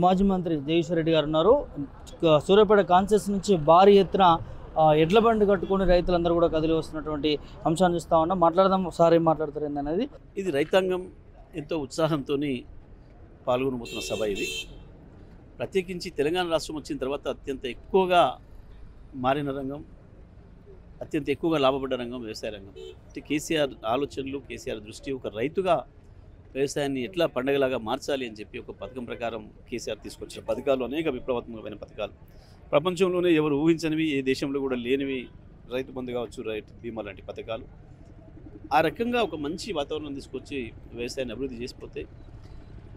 మాజీ మంత్రి జగదీశ్వర్ రెడ్డి గారు ఉన్నారు. సూర్యాపేట కాన్సెస్ నుంచి భారీ ఎత్తున ఎడ్ల బండి కట్టుకొని రైతులందరూ కూడా కదిలి వస్తున్నటువంటి అంశాన్ని చూస్తూ ఉన్నాం. మాట్లాడదాం, ఒకసారి ఏం మాట్లాడతారు ఏందనేది. ఇది రైతాంగం ఎంతో ఉత్సాహంతో పాల్గొనబోతున్న సభ. ఇది ప్రత్యేకించి తెలంగాణ రాష్ట్రం వచ్చిన తర్వాత అత్యంత ఎక్కువగా మారిన రంగం, అత్యంత ఎక్కువగా లాభపడ్డ రంగం వ్యవసాయ రంగం. అంటే కేసీఆర్ ఆలోచనలు, కేసీఆర్ దృష్టి ఒక రైతుగా వ్యవసాయాన్ని ఎట్లా పండగలాగా మార్చాలి అని చెప్పి ఒక పథకం ప్రకారం కేసీఆర్ తీసుకొచ్చిన పథకాలు అనేక విప్లవాత్మకమైన పథకాలు, ప్రపంచంలోనే ఎవరు ఊహించనివి, ఏ దేశంలో కూడా లేనివి, రైతు బంధు కావచ్చు, రైతు బీమా లాంటి పథకాలు. ఆ రకంగా ఒక మంచి వాతావరణం తీసుకొచ్చి వ్యవసాయాన్ని అభివృద్ధి చేసిపోతే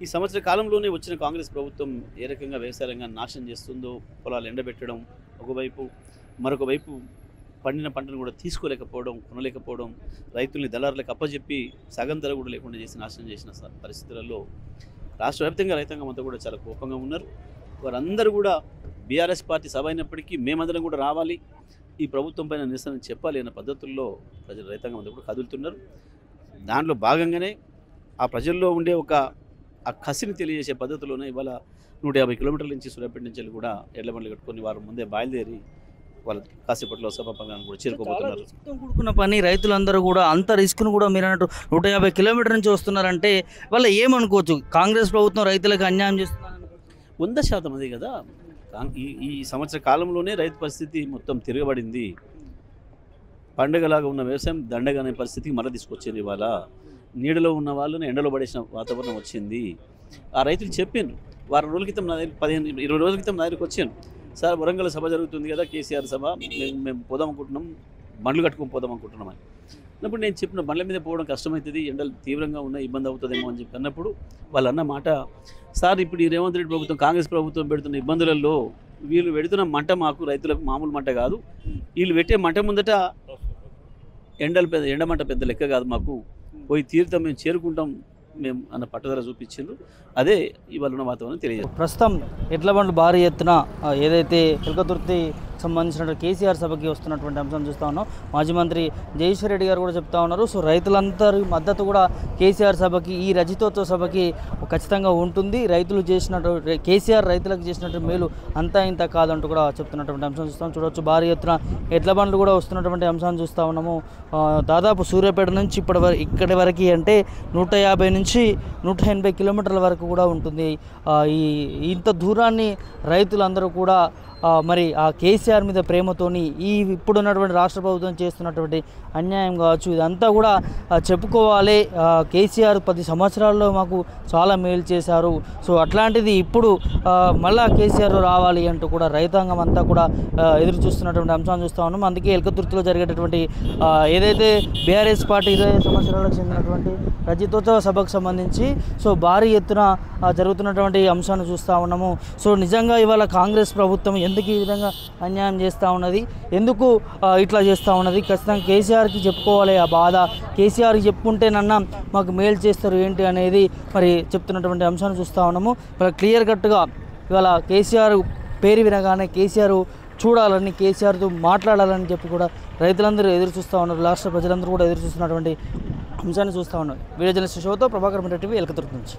ఈ సంవత్సర కాలంలోనే వచ్చిన కాంగ్రెస్ ప్రభుత్వం ఏ రకంగా వ్యవసాయ రంగాన్ని నాశనం చేస్తుందో, పొలాలు ఎండబెట్టడం ఒకవైపు, మరొక వైపు పండిన పంటను కూడా తీసుకోలేకపోవడం, కొనలేకపోవడం, రైతుల్ని దళారులకు అప్పచెప్పి సగం ధర కూడా లేకుండా చేసి నాశనం చేసిన పరిస్థితులలో రాష్ట్ర వ్యాప్తంగా రైతాంగం అంతా కూడా చాలా కోపంగా ఉన్నారు. వారందరూ కూడా బీఆర్ఎస్ పార్టీ సభ అయినప్పటికీ మేమందరం కూడా రావాలి, ఈ ప్రభుత్వం పైన నిరసన చెప్పాలి అన్న పద్ధతుల్లో ప్రజలు రైతాంగం అంతా కూడా కదులుతున్నారు. దాంట్లో భాగంగానే ఆ ప్రజల్లో ఉండే ఆ కసిని తెలియజేసే పద్ధతిలోనే ఇవాళ 150 కిలోమీటర్ల నుంచి సూర్యాపేట నుంచి కూడా ఎడ్ల బండ్లు కట్టుకొని వారు ముందే బయలుదేరి వాళ్ళు కాసేపట్లో సభాపంగాన్ని కూడా చేరుకోబోతున్నారు. కూడుకున్న పని రైతులందరూ కూడా అంత రిస్క్ను కూడా మీరు అన్నట్టు 150 కిలోమీటర్ నుంచి వస్తున్నారంటే వాళ్ళు ఏమనుకోవచ్చు, కాంగ్రెస్ ప్రభుత్వం రైతులకు అన్యాయం చేస్తున్నారు 100% అది కదా. ఈ సంవత్సర కాలంలోనే రైతు పరిస్థితి మొత్తం తిరగబడింది. పండగలాగా ఉన్న వ్యవసాయం దండగా అనే పరిస్థితికి మళ్ళీ తీసుకొచ్చింది. ఇవాళ నీడలో ఉన్న వాళ్ళని ఎండలో పడేసిన వాతావరణం వచ్చింది. ఆ రైతులు చెప్పాను, వారం రోజుల క్రితం నా దగ్గర 15-20 రోజుల క్రితం నా దగ్గరికి వచ్చాను, సార్ వరంగల్ సభ జరుగుతుంది కదా, కేసీఆర్ సభ, మేము పోదాం అనుకుంటున్నాం, బండ్లు కట్టుకొని పోదాం అనుకుంటున్నాం అని అన్నప్పుడు నేను చెప్పిన బండ్ల మీద పోవడం కష్టమవుతుంది, ఎండలు తీవ్రంగా ఉన్నాయి, ఇబ్బంది అవుతుందేమో అని చెప్పి అన్నప్పుడు వాళ్ళు అన్న మాట, సార్ ఇప్పుడు ఈ రేవంత్ రెడ్డి ప్రభుత్వం, కాంగ్రెస్ ప్రభుత్వం పెడుతున్న ఇబ్బందులలో వీళ్ళు పెడుతున్న మంట మాకు రైతులకు మామూలు మంట కాదు, వీళ్ళు పెట్టే మంట ముందట ఎండమంట పెద్ద లెక్క కాదు, మాకు పోయి తీరుతాం, మేము చేరుకుంటాం మేము అన్న పట్టుదల చూపించిండ్రు. అదే ఇవాళ ఉన్న వాతావరణం తెలియజేస్తుంది. ప్రస్తుతం ఎడ్ల బండ్లు భారీ ఎత్తున ఏదైతే ఎలకతుర్తి సంబంధించిన కేసీఆర్ సభకి వస్తున్నటువంటి అంశం చూస్తూ ఉన్నాం. మాజీ మంత్రి జగదీశ్వర్ రెడ్డి గారు కూడా చెప్తా ఉన్నారు. సో రైతులందరి మద్దతు కూడా కేసీఆర్ సభకి, ఈ రజతోత్సవ సభకి ఖచ్చితంగా ఉంటుంది. రైతులు చేసినటువంటి కేసీఆర్ రైతులకు చేసినటువంటి మేలు అంతా ఇంత కాదంటూ కూడా చెప్తున్నటువంటి అంశం చూస్తాం. చూడవచ్చు భారీ ఎత్తున ఎడ్ల బండ్లు కూడా వస్తున్నటువంటి అంశాన్ని చూస్తూ ఉన్నాము. దాదాపు సూర్యాపేట నుంచి ఇక్కడి వరకు అంటే 150 నుంచి 180 కిలోమీటర్ల వరకు కూడా ఉంటుంది. ఇంత దూరాన్ని రైతులందరూ కూడా మరి ఆ కేసీఆర్ మీద ప్రేమతోని ఇప్పుడున్నటువంటి రాష్ట్ర ప్రభుత్వం చేస్తున్నటువంటి అన్యాయం కావచ్చు, ఇదంతా కూడా చెప్పుకోవాలి. కేసీఆర్ 10 సంవత్సరాల్లో మాకు చాలా మేలు చేశారు, సో అట్లాంటిది ఇప్పుడు మళ్ళా కేసీఆర్ రావాలి అంటూ కూడా రైతాంగం అంతా కూడా ఎదురు చూస్తున్నటువంటి అంశాన్ని చూస్తూ ఉన్నాం. అందుకే ఎలకతుర్తిలో జరిగేటటువంటి ఏదైతే బీఆర్ఎస్ పార్టీ 20 సంవత్సరాలకు చెందినటువంటి రజతోత్సవ సభకు సంబంధించి సో భారీ ఎత్తున జరుగుతున్నటువంటి అంశాన్ని చూస్తూ ఉన్నాము. సో నిజంగా ఇవాళ కాంగ్రెస్ ప్రభుత్వం ఎందుకు ఈ విధంగా అన్యాయం చేస్తూ ఉన్నది, ఎందుకు ఇట్లా చేస్తూ ఉన్నది, ఖచ్చితంగా కేసీఆర్కి చెప్పుకోవాలి ఆ బాధ. కేసీఆర్కి చెప్పుకుంటేనన్నా మాకు మేలు చేస్తారు ఏంటి అనేది మరి చెప్తున్నటువంటి అంశాన్ని చూస్తూ ఉన్నాము. క్లియర్ కట్గా ఇవాళ కేసీఆర్ పేరు వినగానే కేసీఆర్ చూడాలని, కేసీఆర్తో మాట్లాడాలని చెప్పి కూడా రైతులందరూ ఎదురు చూస్తూ ఉన్నారు. రాష్ట్ర ప్రజలందరూ కూడా ఎదురు చూస్తున్నటువంటి అంశాన్ని చూస్తూ ఉన్నారు. వీడియో జర్నలిస్ట్ షోతో ప్రభాకర్ రెడ్డి, ఎలకతుర్తి నుంచి.